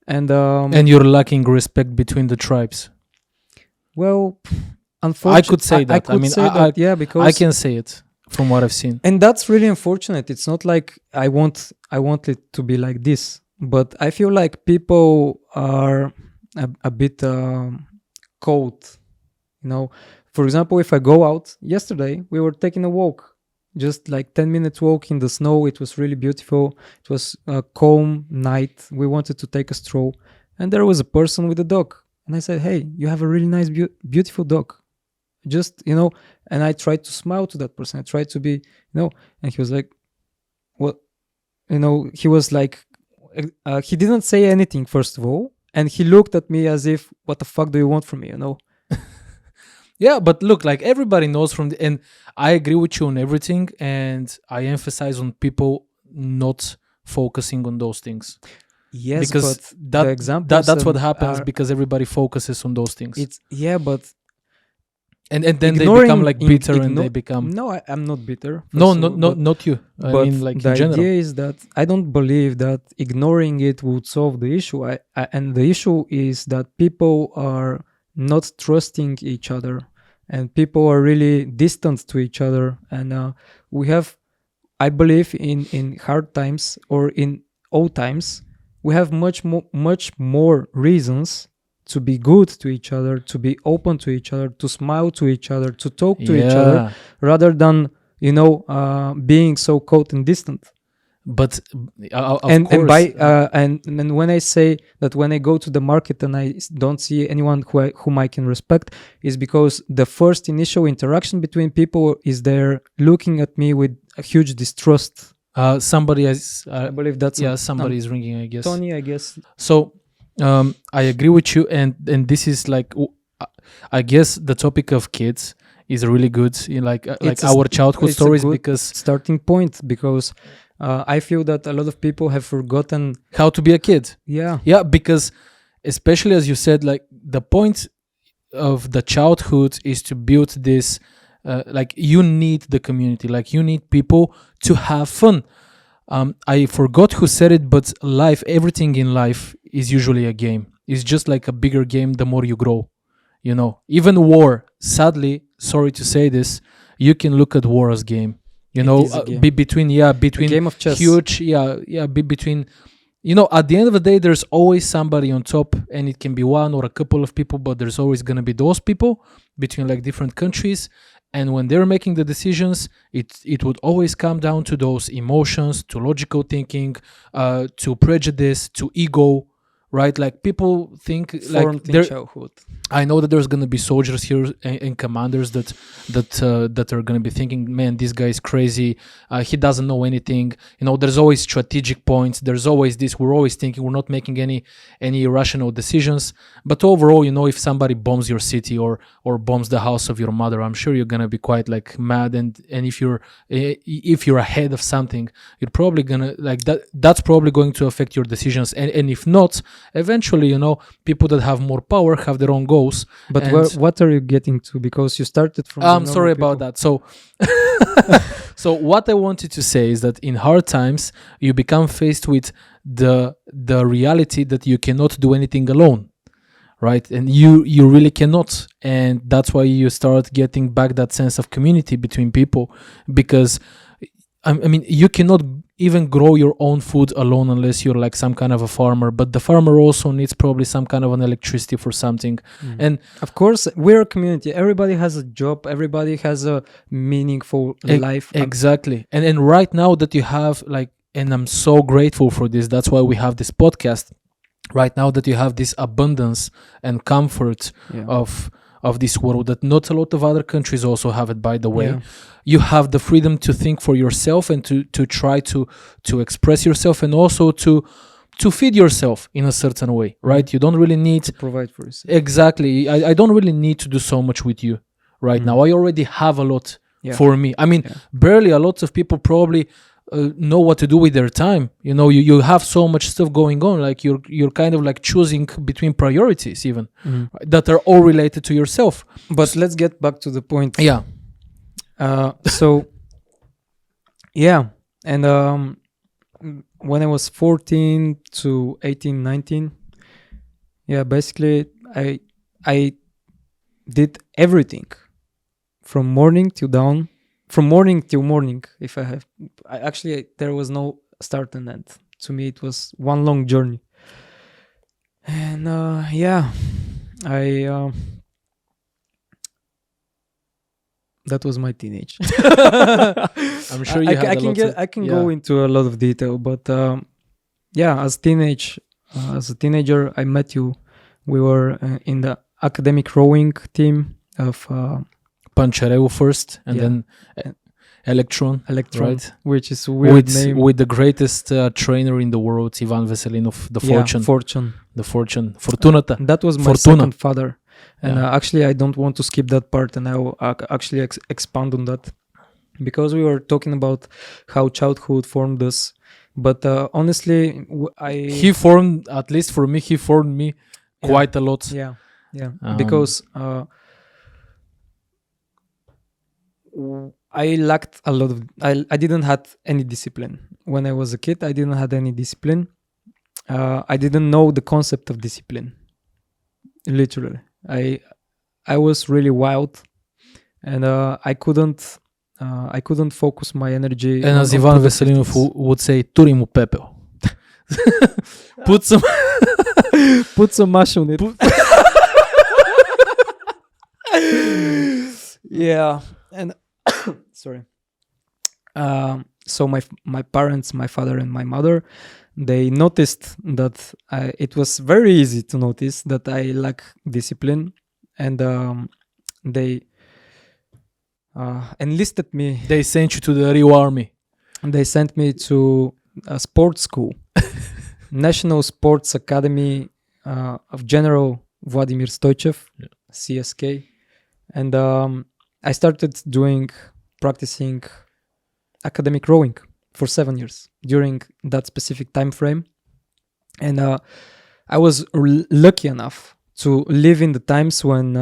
[SPEAKER 1] And
[SPEAKER 2] And you're lacking respect between the tribes.
[SPEAKER 1] well,
[SPEAKER 2] I
[SPEAKER 1] unfortunately,
[SPEAKER 2] could say that.
[SPEAKER 1] I could
[SPEAKER 2] mean,
[SPEAKER 1] say that, yeah, because
[SPEAKER 2] I can say it from what I've seen.
[SPEAKER 1] and that's really unfortunate. It's not like I want it to be like this, but I feel like people are a bit cold. For example, if I go out yesterday, we were taking a walk, just like 10 minutes walk in the snow. It was really beautiful. It was a calm night. We wanted to take a stroll, and there was a person with a dog, and I said, "Hey, you have a really nice, beautiful dog." Just and I tried to smile to that person. I tried to be, and he was like, "What?" He was like, he didn't say anything first of all, and he looked at me as if, "What the fuck do you want from me?"
[SPEAKER 2] Yeah, but look, like everybody knows and I agree with you on everything, and I emphasize on people not focusing on those things.
[SPEAKER 1] Yes,
[SPEAKER 2] Because
[SPEAKER 1] but the examples
[SPEAKER 2] that's what happens
[SPEAKER 1] are,
[SPEAKER 2] because everybody focuses on those things.
[SPEAKER 1] but
[SPEAKER 2] And then they
[SPEAKER 1] ignoring-
[SPEAKER 2] become like bitter and
[SPEAKER 1] igno-
[SPEAKER 2] they become
[SPEAKER 1] no, I'm not bitter.
[SPEAKER 2] no,
[SPEAKER 1] first of all, but-
[SPEAKER 2] not you. I
[SPEAKER 1] but
[SPEAKER 2] mean, like
[SPEAKER 1] the
[SPEAKER 2] in general.
[SPEAKER 1] idea is that I don't believe that ignoring it would solve the issue. And the issue is that people are not trusting each other, and people are really distant to each other. And we have, I believe, in hard times or in all times, we have much more reasons to be good to each other, to be open to each other, to smile to each other, to talk to each other, rather than being so cold and distant.
[SPEAKER 2] But of
[SPEAKER 1] and
[SPEAKER 2] course,
[SPEAKER 1] by and when I say that, when I go to the market and I don't see anyone whom I can respect, is because the first initial interaction between people is they're looking at me with a huge distrust.
[SPEAKER 2] somebody has
[SPEAKER 1] I believe that's
[SPEAKER 2] somebody is ringing, I guess.
[SPEAKER 1] Tony, I guess.
[SPEAKER 2] So I agree with you, and this is like I guess the topic of kids is really good in like our childhood
[SPEAKER 1] it's a
[SPEAKER 2] stories,
[SPEAKER 1] good
[SPEAKER 2] because
[SPEAKER 1] starting point, because I feel that a lot of people have forgotten.
[SPEAKER 2] how to be a kid.
[SPEAKER 1] Yeah,
[SPEAKER 2] Because especially as you said, like the point of the childhood is to build this like you need the community, like you need people to have fun. I forgot who said it, but everything in life is usually a game. It's just like a bigger game the more you grow. Even war, sadly, sorry to say this, you can look at war as game.
[SPEAKER 1] It is a game.
[SPEAKER 2] Between
[SPEAKER 1] a game of chess.
[SPEAKER 2] huge, between at the end of the day, there's always somebody on top, and it can be one or a couple of people, but there's always going to be those people between like different countries. And when they're making the decisions, it would always come down to those emotions, to logical thinking, to prejudice, to ego, right? Like people think
[SPEAKER 1] Formed
[SPEAKER 2] like
[SPEAKER 1] in childhood.
[SPEAKER 2] I know that there's gonna be soldiers here and commanders that are gonna be thinking, man, this guy is crazy. He doesn't know anything. There's always strategic points. There's always this. We're always thinking we're not making any irrational decisions. But overall, if somebody bombs your city or bombs the house of your mother, I'm sure you're gonna be quite like mad. And if you're ahead of something, you're probably gonna like that. That's probably going to affect your decisions. And if not, eventually, people that have more power have their own goals.
[SPEAKER 1] But
[SPEAKER 2] And-
[SPEAKER 1] what are you getting to? Because you started from. the
[SPEAKER 2] I'm
[SPEAKER 1] normal
[SPEAKER 2] sorry about
[SPEAKER 1] people.
[SPEAKER 2] that. So, so what I wanted to say is that in hard times, you become faced with the reality that you cannot do anything alone, right? And you really cannot, and that's why you start getting back that sense of community between people, because I mean, you cannot even grow your own food alone unless you're like some kind of a farmer. But the farmer also needs probably some kind of an electricity for something. And
[SPEAKER 1] Of course, we're a community. Everybody has a job. Everybody has a meaningful life.
[SPEAKER 2] Exactly. And right now that you have like, and I'm so grateful for this. That's why we have this podcast. Right now that you have this abundance and comfort
[SPEAKER 1] Yeah.
[SPEAKER 2] of this world that not a lot of other countries also have it, by the way.
[SPEAKER 1] Yeah.
[SPEAKER 2] You have the freedom to think for yourself and to try to express yourself, and also to feed yourself in a certain way, right? You don't really need
[SPEAKER 1] To provide for yourself.
[SPEAKER 2] exactly. I don't really need to do so much with you right now. I already have a lot
[SPEAKER 1] Yeah.
[SPEAKER 2] for me. I mean,
[SPEAKER 1] Yeah.
[SPEAKER 2] barely. A lot of people probably know what to do with their time. You have so much stuff going on. Like you're kind of like choosing between priorities, even right, that are all related to yourself.
[SPEAKER 1] But let's get back to the point.
[SPEAKER 2] Yeah.
[SPEAKER 1] So, yeah. And when I was 14 to 18, 19, yeah, basically I did everything from morning till dawn, from morning till morning. If I have, there was no start and end. To me, it was one long journey. And yeah, that was my teenage.
[SPEAKER 2] I'm sure you had
[SPEAKER 1] I can go into a lot of detail, but yeah, as a teenager, I met you. We were in the academic rowing team of
[SPEAKER 2] Panchereu first, and
[SPEAKER 1] Yeah.
[SPEAKER 2] then Electron,
[SPEAKER 1] Electron,
[SPEAKER 2] right?
[SPEAKER 1] which is a weird
[SPEAKER 2] With
[SPEAKER 1] name.
[SPEAKER 2] with the greatest trainer in the world, Ivan Veselinov, the Fortune,
[SPEAKER 1] Fortune.
[SPEAKER 2] the Fortune, Fortunata.
[SPEAKER 1] That was my
[SPEAKER 2] Fortuna.
[SPEAKER 1] second father. And
[SPEAKER 2] Yeah.
[SPEAKER 1] actually, I don't want to skip that part, and I will actually expand on that, because we were talking about how childhood formed us. But honestly,
[SPEAKER 2] He formed, at least for me, he formed me
[SPEAKER 1] Yeah.
[SPEAKER 2] quite a lot.
[SPEAKER 1] yeah,
[SPEAKER 2] Um,
[SPEAKER 1] because I lacked a lot of. I didn't had any discipline when I was a kid. I didn't had any discipline. I didn't know the concept of discipline. Literally, I was really wild, and I couldn't focus my energy.
[SPEAKER 2] And as
[SPEAKER 1] on
[SPEAKER 2] Ivan
[SPEAKER 1] productive
[SPEAKER 2] Veselinov
[SPEAKER 1] things.
[SPEAKER 2] would say, turi mu pepeo. Put some
[SPEAKER 1] Put some mash on it. Yeah, and sorry. So my parents, my father and my mother, they noticed that it was very easy to notice that I lack discipline, and they enlisted me.
[SPEAKER 2] they sent you to the Rio Army.
[SPEAKER 1] They sent me to a sports school, National Sports Academy of General Vladimir Stoichev, CSK, and I started practicing academic rowing for 7 years during that specific time frame, and I was lucky enough to live in the times when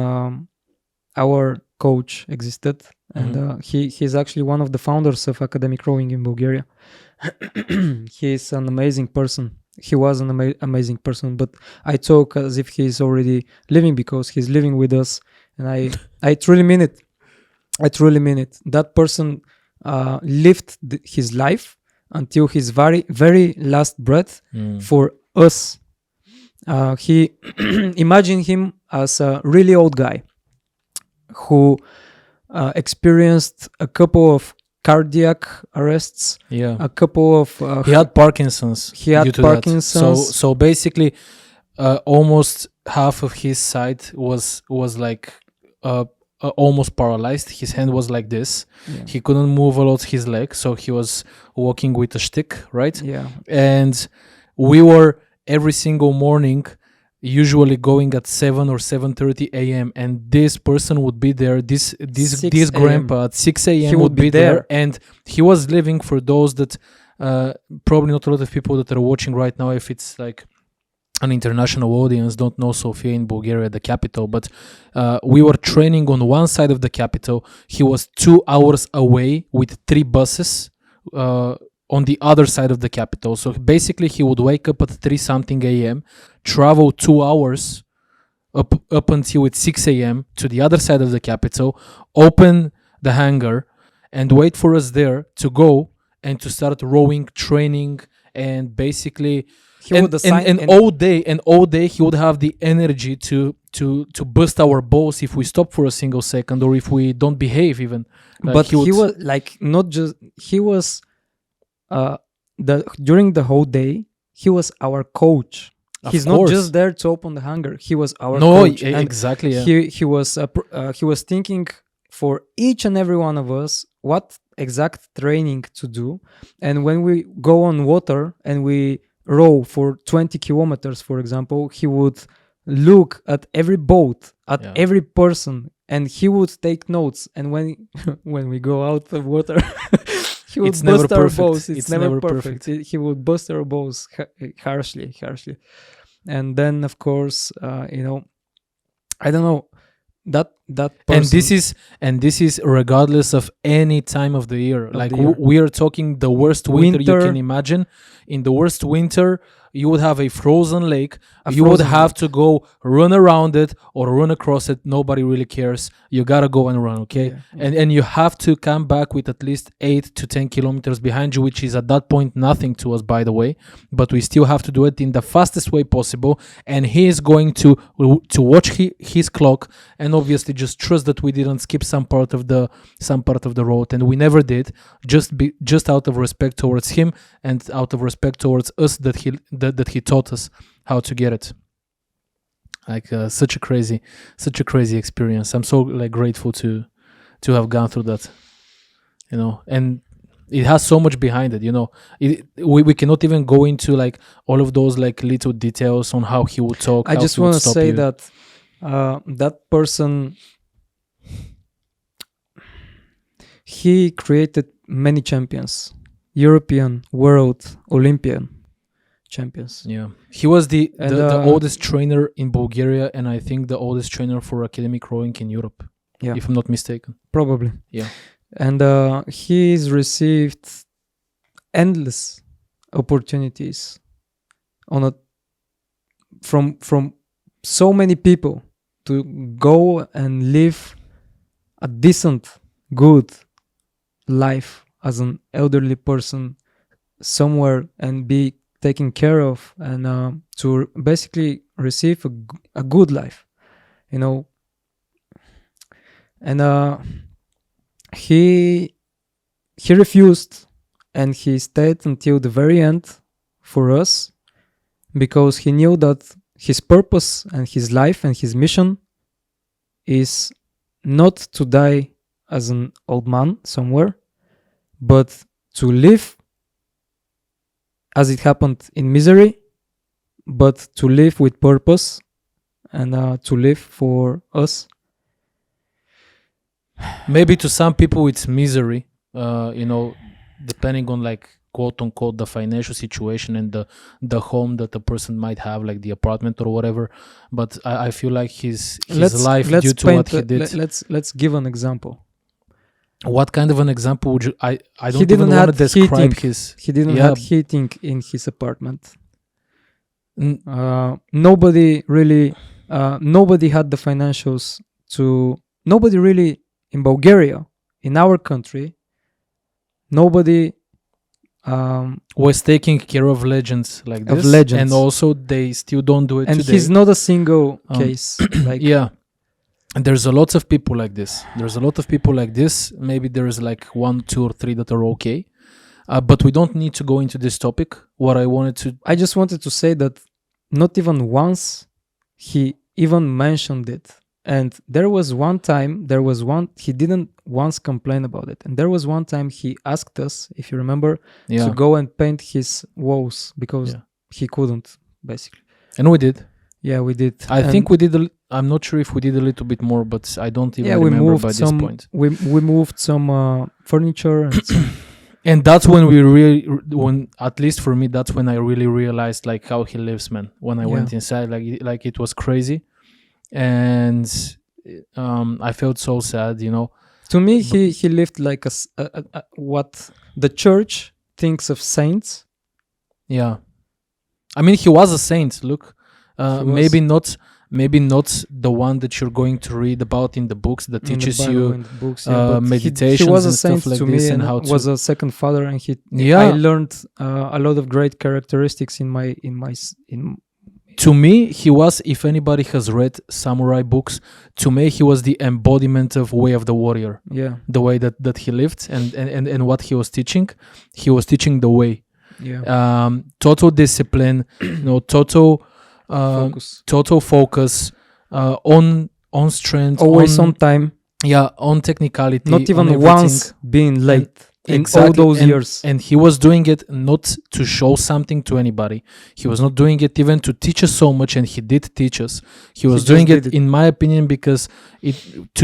[SPEAKER 1] our coach existed, and he's actually one of the founders of academic rowing in Bulgaria. He's an amazing person. He was an amazing person, but I talk as if he's already living, because he's living with us, and I truly mean it. I truly mean it. That person lived his life until his very, very last breath for us. He imagine him as a really old guy who experienced a couple of cardiac arrests,
[SPEAKER 2] Yeah.
[SPEAKER 1] a couple of
[SPEAKER 2] He had Parkinson's.
[SPEAKER 1] He had
[SPEAKER 2] due to that.
[SPEAKER 1] Parkinson's.
[SPEAKER 2] So basically, almost half of his side was like almost paralyzed. His hand was like this.
[SPEAKER 1] Yeah.
[SPEAKER 2] He couldn't move a lot his leg, so he was walking with a stick, right?
[SPEAKER 1] Yeah.
[SPEAKER 2] And we were every single morning usually going at 7 or 7:30 a.m. and this person would be there, this
[SPEAKER 1] 6
[SPEAKER 2] grandpa at 6 a.m.
[SPEAKER 1] He
[SPEAKER 2] would
[SPEAKER 1] would
[SPEAKER 2] be
[SPEAKER 1] be
[SPEAKER 2] there.
[SPEAKER 1] there.
[SPEAKER 2] And he was living, for those that probably not a lot of people that are watching right now, if it's like an international audience, don't know Sofia in Bulgaria, the capital, but we were training on one side of the capital. He was 2 hours away with 3 buses on the other side of the capital. So basically he would wake up at 3 something a.m., travel 2 hours up until it's 6 a.m. to the other side of the capital, open the hangar and wait for us there to go and to start rowing, training, and basically
[SPEAKER 1] He would assign
[SPEAKER 2] and all day he would have the energy to bust our balls if we stop for a single second or if we don't behave even.
[SPEAKER 1] but he
[SPEAKER 2] would-
[SPEAKER 1] was like not just he was during the whole day he was our coach.
[SPEAKER 2] Of
[SPEAKER 1] He's
[SPEAKER 2] course.
[SPEAKER 1] not just there to open the hangar. He was our
[SPEAKER 2] no
[SPEAKER 1] coach. And
[SPEAKER 2] exactly yeah.
[SPEAKER 1] he was thinking for each and every one of us what exact training to do. And when we go on water and we row for 20 kilometers, for example, he would look at every boat, at
[SPEAKER 2] Yeah.
[SPEAKER 1] every person, and he would take notes. And when when we go out of water, he would
[SPEAKER 2] It's never
[SPEAKER 1] bust our
[SPEAKER 2] perfect.
[SPEAKER 1] balls.
[SPEAKER 2] It's
[SPEAKER 1] It's never
[SPEAKER 2] never
[SPEAKER 1] perfect. He would bust our balls harshly. And then, of course, I don't know that person.
[SPEAKER 2] And this is regardless of any time of the year.
[SPEAKER 1] Of
[SPEAKER 2] Like
[SPEAKER 1] the year.
[SPEAKER 2] we are talking the worst winter you
[SPEAKER 1] Winter.
[SPEAKER 2] can imagine. In the worst winter, you would have a frozen lake.
[SPEAKER 1] A
[SPEAKER 2] You would
[SPEAKER 1] frozen
[SPEAKER 2] have
[SPEAKER 1] lake.
[SPEAKER 2] to go run around it or run across it. Nobody really cares. You gotta go and run, okay?
[SPEAKER 1] Yeah.
[SPEAKER 2] And you have to come back with at least 8 to 10 kilometers behind you, which is at that point nothing to us, by the way. But we still have to do it in the fastest way possible. And he is going to watch his clock and obviously just trust that we didn't skip some part of the road, and we never did. Just out of respect towards him and out of respect towards us that he taught us how to get it. Like such a crazy experience. I'm so like grateful to have gone through that, and it has so much behind it. We cannot even go into like all of those like little details on how he would talk.
[SPEAKER 1] I
[SPEAKER 2] how
[SPEAKER 1] just
[SPEAKER 2] he would
[SPEAKER 1] want to
[SPEAKER 2] stop
[SPEAKER 1] say
[SPEAKER 2] you.
[SPEAKER 1] that that person, he created many champions, European, world, Olympian champions.
[SPEAKER 2] Yeah, he was the
[SPEAKER 1] And,
[SPEAKER 2] oldest trainer in Bulgaria, and I think the oldest trainer for academic rowing in Europe.
[SPEAKER 1] Yeah.
[SPEAKER 2] If I'm not mistaken.
[SPEAKER 1] Probably.
[SPEAKER 2] Yeah.
[SPEAKER 1] And he's received endless opportunities from so many people to go and live a decent, good life as an elderly person somewhere and be taken care of, and to basically receive a good life, and he refused, and he stayed until the very end for us, because he knew that his purpose and his life and his mission is not to die as an old man somewhere, but to live as it happened in misery, but to live with purpose, and to live for us.
[SPEAKER 2] Maybe to some people it's misery, depending on like quote unquote the financial situation and the home that the person might have, like the apartment or whatever. But I feel like his life due to what he did.
[SPEAKER 1] Let's give an example.
[SPEAKER 2] What kind of an example would you? I don't
[SPEAKER 1] He didn't
[SPEAKER 2] even want to
[SPEAKER 1] have
[SPEAKER 2] describe
[SPEAKER 1] heating.
[SPEAKER 2] his.
[SPEAKER 1] He didn't
[SPEAKER 2] Yeah.
[SPEAKER 1] have heating in his apartment.
[SPEAKER 2] N-
[SPEAKER 1] Nobody really, nobody had the financials to. Nobody really in Bulgaria, in our country, nobody.
[SPEAKER 2] Was taking care of legends like
[SPEAKER 1] Of
[SPEAKER 2] this,
[SPEAKER 1] legends.
[SPEAKER 2] and also they still don't do it
[SPEAKER 1] And
[SPEAKER 2] today.
[SPEAKER 1] he's not a single
[SPEAKER 2] Um,
[SPEAKER 1] case. Like
[SPEAKER 2] Yeah. And there's a lot of people like this. Maybe there's like 1, 2, or 3 that are okay. But we don't need to go into this topic. What I wanted to.
[SPEAKER 1] I just wanted to say that not even once he even mentioned it. And there was one he didn't once complain about it. And there was one time he asked us, if you remember,
[SPEAKER 2] Yeah.
[SPEAKER 1] to go and paint his walls because
[SPEAKER 2] Yeah.
[SPEAKER 1] he couldn't, basically.
[SPEAKER 2] And we did.
[SPEAKER 1] Yeah, we did.
[SPEAKER 2] I
[SPEAKER 1] And
[SPEAKER 2] think we did. I'm not sure if we did a little bit more, but I don't even
[SPEAKER 1] we
[SPEAKER 2] remember
[SPEAKER 1] moved
[SPEAKER 2] by this point.
[SPEAKER 1] we moved some furniture and some,
[SPEAKER 2] And that's when we really, when at least for me, that's when I really realized like how he lives, man. When I went inside, like it was crazy, and I felt so sad, you know.
[SPEAKER 1] to me he lived like what the church thinks of saints.
[SPEAKER 2] Yeah, I mean he was a saint. Look,
[SPEAKER 1] He was.
[SPEAKER 2] maybe not the one that you're going to read about in the books that
[SPEAKER 1] In the
[SPEAKER 2] teaches
[SPEAKER 1] Bible,
[SPEAKER 2] you
[SPEAKER 1] in the books, but
[SPEAKER 2] meditations
[SPEAKER 1] he was a
[SPEAKER 2] and
[SPEAKER 1] saint
[SPEAKER 2] stuff like
[SPEAKER 1] to
[SPEAKER 2] this
[SPEAKER 1] me,
[SPEAKER 2] and
[SPEAKER 1] and
[SPEAKER 2] how
[SPEAKER 1] was
[SPEAKER 2] to.
[SPEAKER 1] a second father, and
[SPEAKER 2] Yeah.
[SPEAKER 1] I learned a lot of great characteristics in
[SPEAKER 2] To me, he was, if anybody has read samurai books, to me he was the embodiment of way of the warrior.
[SPEAKER 1] yeah
[SPEAKER 2] The way that he lived and what he was teaching. He was teaching the way. Total discipline, total
[SPEAKER 1] focus,
[SPEAKER 2] total focus on strength,
[SPEAKER 1] always on time,
[SPEAKER 2] on technicality,
[SPEAKER 1] not
[SPEAKER 2] on
[SPEAKER 1] even
[SPEAKER 2] everything.
[SPEAKER 1] once being late in
[SPEAKER 2] Exactly.
[SPEAKER 1] all those
[SPEAKER 2] and,
[SPEAKER 1] years.
[SPEAKER 2] And he was doing it not to show something to anybody. He was not doing it even to teach us so much, and he did teach us. He was
[SPEAKER 1] just
[SPEAKER 2] doing
[SPEAKER 1] did
[SPEAKER 2] it,
[SPEAKER 1] it.
[SPEAKER 2] in my opinion, because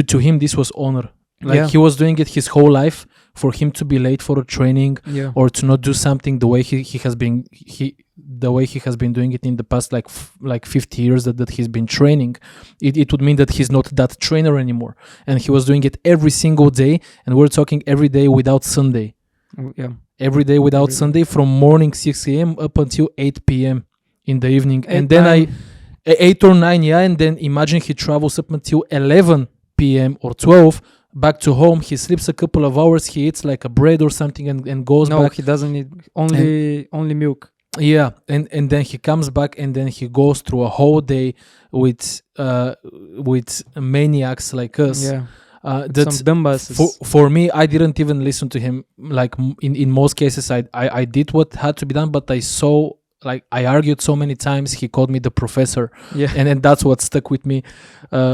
[SPEAKER 2] to him this was honor. Like
[SPEAKER 1] Yeah.
[SPEAKER 2] he was doing it his whole life. For him to be late for a training
[SPEAKER 1] Yeah.
[SPEAKER 2] or to not do something the way he has been doing it in the past like 50 years that he's been training, it would mean that he's not that trainer anymore. And he was doing it every single day, and we're talking every day without Sunday.
[SPEAKER 1] Yeah.
[SPEAKER 2] Every day without
[SPEAKER 1] Every day.
[SPEAKER 2] Sunday, from morning 6 a.m. up until 8 p.m. in the evening. And
[SPEAKER 1] 8,
[SPEAKER 2] then
[SPEAKER 1] 9.
[SPEAKER 2] 8 or 9, yeah. And then imagine he travels up until 11 p.m. or 12 back to home. He sleeps a couple of hours. He eats like a bread or something and goes
[SPEAKER 1] No,
[SPEAKER 2] back.
[SPEAKER 1] he doesn't need only milk.
[SPEAKER 2] Yeah. And then he comes back, and then he goes through a whole day with maniacs like us.
[SPEAKER 1] Yeah.
[SPEAKER 2] That's
[SPEAKER 1] Some dumbasses.
[SPEAKER 2] for me. I didn't even listen to him. Like in most cases, I did what had to be done, but I argued so many times. He called me the professor,
[SPEAKER 1] Yeah.
[SPEAKER 2] and that's what stuck with me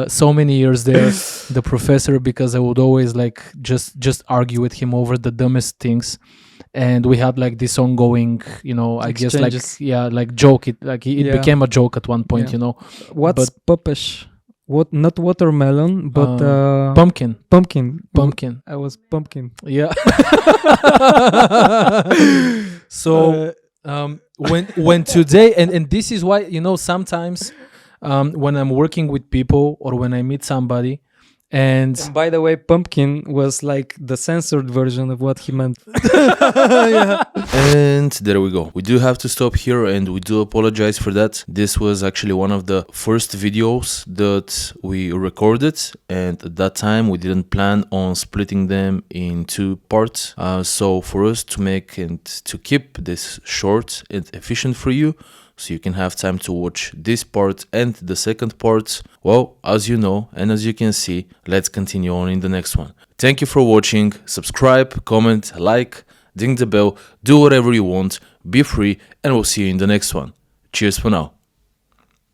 [SPEAKER 2] so many years there, the professor, because I would always like just argue with him over the dumbest things. And we had like this ongoing, I guess
[SPEAKER 1] Exchanges.
[SPEAKER 2] like joke. It
[SPEAKER 1] Yeah.
[SPEAKER 2] became a joke at one point,
[SPEAKER 1] Yeah. What's pupish? What? Not watermelon, but
[SPEAKER 2] pumpkin.
[SPEAKER 1] pumpkin. I was pumpkin.
[SPEAKER 2] Yeah. So when today, and this is why, sometimes when I'm working with people or when I meet somebody, and
[SPEAKER 1] And by the way, pumpkin was like the censored version of what he meant.
[SPEAKER 5] And there we go. We do have to stop here, and we do apologize for that. This was actually one of the first videos that we recorded, and at that time we didn't plan on splitting them in 2 parts. So for us to make and to keep this short and efficient for you, so you can have time to watch this part and the second part, well, as you know and as you can see, let's continue on in the next one. Thank you for watching. Subscribe, comment, like, ding the bell, do whatever you want, be free, and we'll see you in the next one. Cheers for now.